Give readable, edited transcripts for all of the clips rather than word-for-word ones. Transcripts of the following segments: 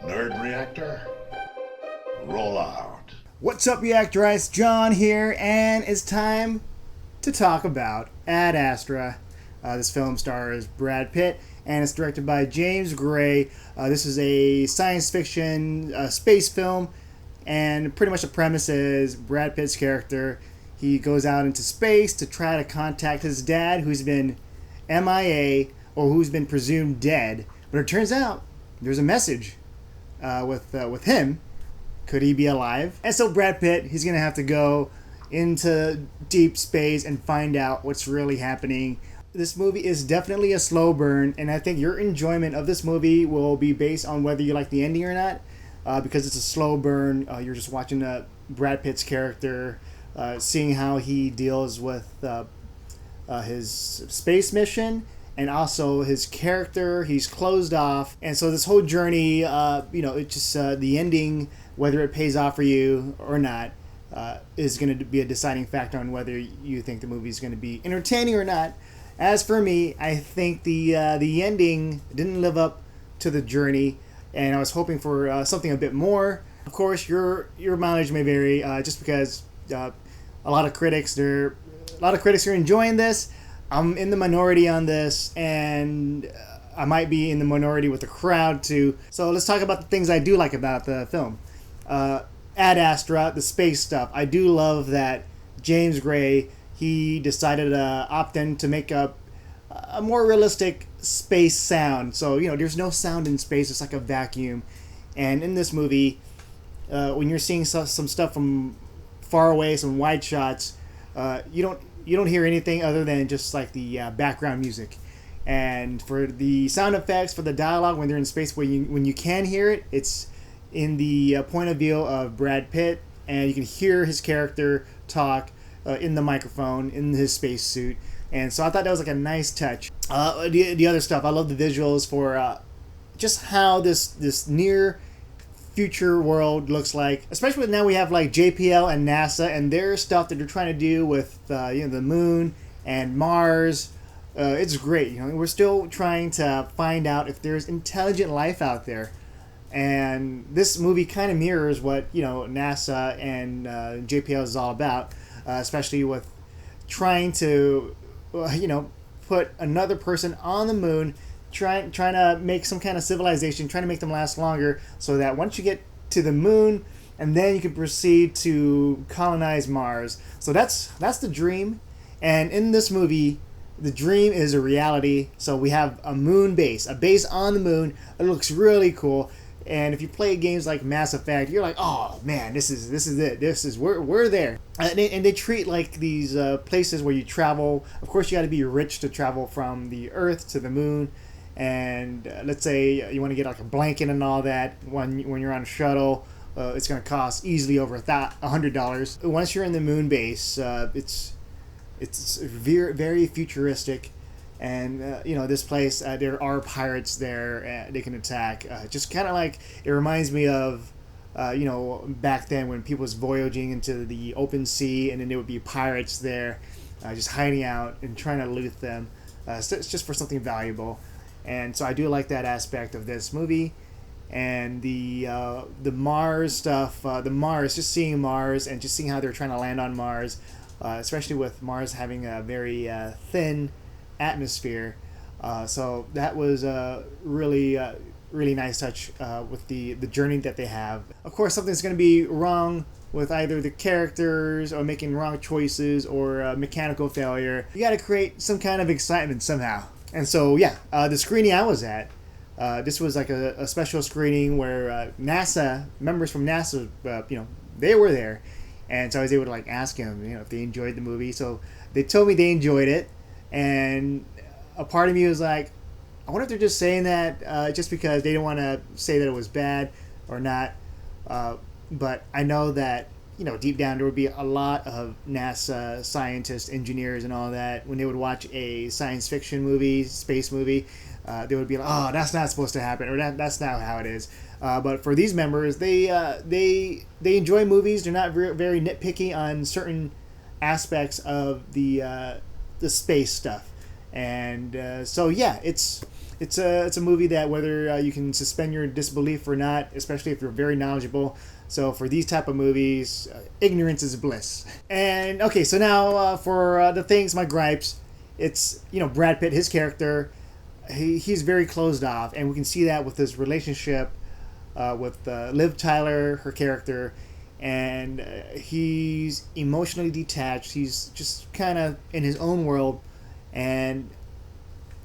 Nerd Reactor, roll out. What's up, Reactorites? John here, and it's time to talk about Ad Astra. This film stars Brad Pitt, and it's directed by James Gray. This is a science fiction space film, and pretty much the premise is Brad Pitt's character, he goes out into space to try to contact his dad, who's been MIA, or who's been presumed dead. But it turns out there's a message with him. Could he be alive? And so Brad Pitt, he's going to have to go into deep space and find out what's really happening. This movie is definitely a slow burn, and I think your enjoyment of this movie will be based on whether you like the ending or not, because it's a slow burn. You're just watching Brad Pitt's character, seeing how he deals with his space mission, and also his character. He's closed off, and so this whole journey, it's just the ending, whether it pays off for you or not, is going to be a deciding factor on whether you think the movie is going to be entertaining or not. As for me, I think the ending didn't live up to the journey, and I was hoping for something a bit more. Of course, your mileage may vary, just because a lot of critics are enjoying this. I'm in the minority on this, and I might be in the minority with the crowd too. So let's talk about the things I do like about the film. Ad Astra, the space stuff. I do love that James Gray, he decided to opt in to make a more realistic space sound. So, there's no sound in space. It's like a vacuum. And in this movie, when you're seeing some stuff from far away, some wide shots, you don't hear anything other than just like the background music. And for the sound effects, for the dialogue when they're in space, when you can hear it, it's in the point of view of Brad Pitt, and you can hear his character talk in the microphone in his spacesuit. And so I thought that was like a nice touch. The other stuff, I love the visuals for just how this near future world looks like, especially now we have like JPL and NASA and their stuff that they're trying to do with the moon and Mars. It's great. We're still trying to find out if there's intelligent life out there, and this movie kind of mirrors what NASA and JPL is all about, especially with trying to put another person on the moon, trying to make some kind of civilization, trying to make them last longer, so that once you get to the moon, and then you can proceed to colonize Mars. So that's the dream. And in this movie, the dream is a reality. So we have a moon base, a base on the moon. It looks really cool. And if you play games like Mass Effect, you're like, oh man, this is it. We're there. And they treat like these places where you travel. Of course, you got to be rich to travel from the Earth to the moon. And let's say you want to get like a blanket and all that when you're on a shuttle, it's going to cost easily over $100. Once you're in the moon base, it's very, very futuristic, and this place, there are pirates there. They can attack. Just kind of like, it reminds me of back then when people was voyaging into the open sea, and then there would be pirates there, just hiding out and trying to loot them. So it's just for something valuable. And so I do like that aspect of this movie. And the Mars stuff, just seeing Mars and just seeing how they're trying to land on Mars, especially with Mars having a very thin atmosphere. So that was a really nice touch with the journey that they have. Of course, something's going to be wrong with either the characters or making wrong choices or mechanical failure. You got to create some kind of excitement somehow. And so, the screening I was at, this was like a special screening where NASA, members from NASA, they were there. And so I was able to like ask them, if they enjoyed the movie. So they told me they enjoyed it. And a part of me was like, I wonder if they're just saying that just because they didn't want to say that it was bad or not. But I know that, deep down there would be a lot of NASA scientists, engineers, and all that. When they would watch a science fiction movie, space movie, they would be like, oh, that's not supposed to happen, or that's not how it is. But for these members, they enjoy movies. They're not very nitpicky on certain aspects of the space stuff. And so, it's It's a movie that whether you can suspend your disbelief or not, especially if you're very knowledgeable. So for these type of movies, ignorance is bliss. And okay, so now for the things, my gripes, it's Brad Pitt, his character, he's very closed off, and we can see that with his relationship with Liv Tyler, her character, and he's emotionally detached. He's just kind of in his own world, and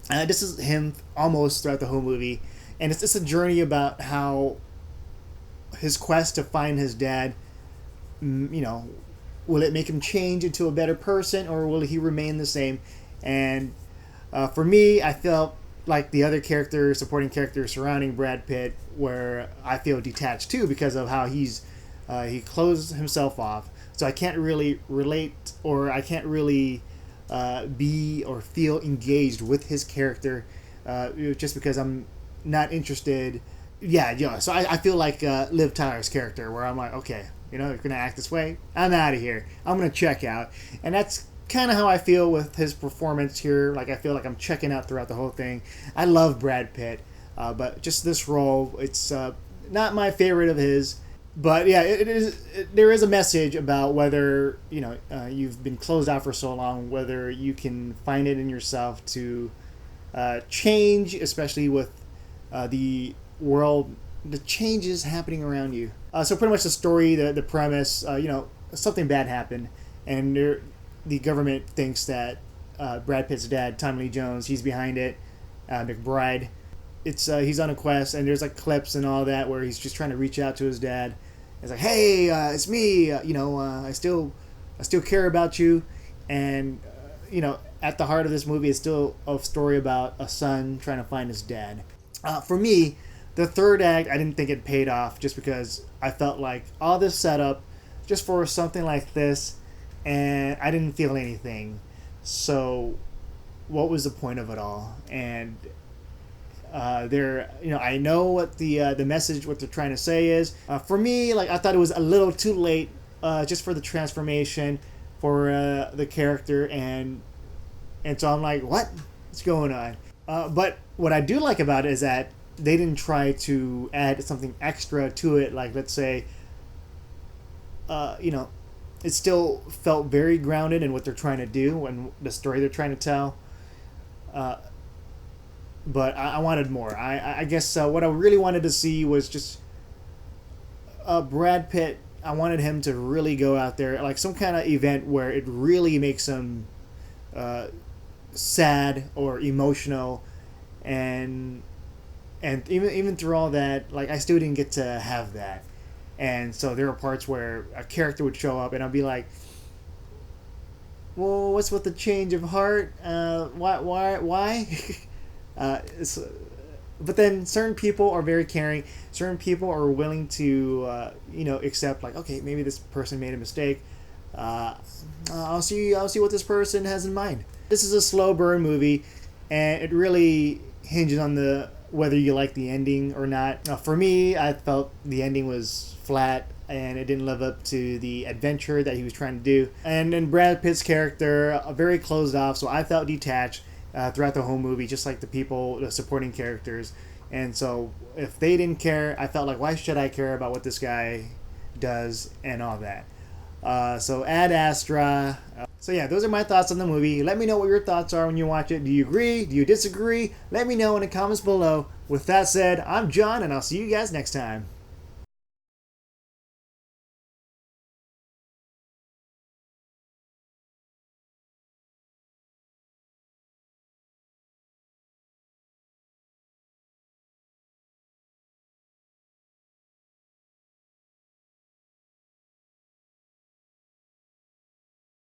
this is him almost throughout the whole movie, and it's just a journey about how his quest to find his dad, will it make him change into a better person, or will he remain the same? And for me, I felt like the other characters, supporting characters surrounding Brad Pitt, where I feel detached too because of how he closed himself off. So I can't really relate, or I can't really be or feel engaged with his character, just because I'm not interested. So I feel like Liv Tyler's character, where I'm like, okay, you're gonna act this way, I'm out of here, I'm gonna check out. And that's kind of how I feel with his performance here. Like, I feel like I'm checking out throughout the whole thing. I love Brad Pitt, but just this role, it's not my favorite of his. But yeah, there is a message about whether you've been closed out for so long, whether you can find it in yourself to change, especially with the world, the changes happening around you. So pretty much the story, the premise, something bad happened, and the government thinks that Brad Pitt's dad, Tommy Lee Jones, he's behind it. McBride, he's on a quest, and there's like clips and all that where he's just trying to reach out to his dad. It's like, hey, it's me. I still care about you, and at the heart of this movie is still a story about a son trying to find his dad. For me, the third act, I didn't think it paid off, just because I felt like all this setup just for something like this, and I didn't feel anything. So what was the point of it all? And I know what the message, what they're trying to say is. For me, like, I thought it was a little too late, just for the transformation for the character, and so I'm like, what's going on? But what I do like about it is that they didn't try to add something extra to it. Like, let's say, it still felt very grounded in what they're trying to do and the story they're trying to tell. But I wanted more. I guess what I really wanted to see was just Brad Pitt. I wanted him to really go out there, like some kind of event where it really makes him sad or emotional, and even through all that, like, I still didn't get to have that. And so there are parts where a character would show up, and I'd be like, well, what's with the change of heart? Why? But then certain people are very caring. Certain people are willing to, accept, like, okay, maybe this person made a mistake. I'll see what this person has in mind. This is a slow burn movie, and it really hinges on whether you like the ending or not. For me, I felt the ending was flat, and it didn't live up to the adventure that he was trying to do. And then Brad Pitt's character, very closed off, so I felt detached throughout the whole movie, just like the supporting characters. And so if they didn't care, I felt like, why should I care about what this guy does and all that? So Ad Astra. So yeah, those are my thoughts on the movie. Let me know what your thoughts are when you watch it. Do you agree? Do you disagree? Let me know in the comments below. With that said, I'm John, and I'll see you guys next time.